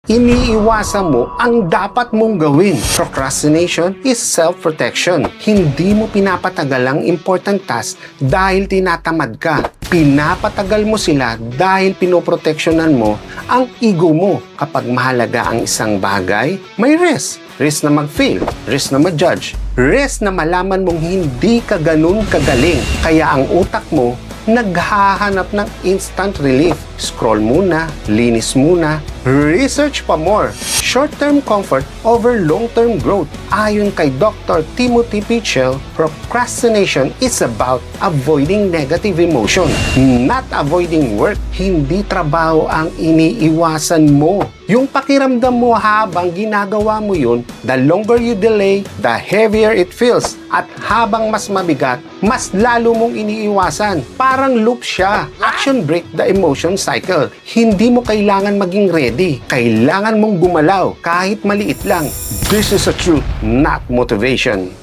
Iniiwasan mo ang dapat mong gawin. Procrastination is self-protection. Hindi mo pinapatagal ang important task dahil tinatamad ka. Pinapatagal mo sila dahil pinoproteksyonan mo ang ego mo. Kapag mahalaga ang isang bagay, may risk. Risk na mag-fail, risk na ma-judge, risk na malaman mong hindi ka ganun kagaling. Kaya ang utak mo naghahanap ng instant relief. Scroll muna, linis muna, research pa more. Short-term comfort over long-term growth. Ayon kay Dr. Timothy Pitchell, procrastination is about avoiding negative emotion, not avoiding work. Hindi trabaho ang iniiwasan mo. Yung pakiramdam mo habang ginagawa mo yun, the longer you delay, the heavier it feels. At habang mas mabigat, mas lalo mong iniiwasan. Parang loop siya. Action break the emotion cycle. Hindi mo kailangan maging ready. Kailangan mong gumalaw kahit maliit lang. This is a truth, not motivation.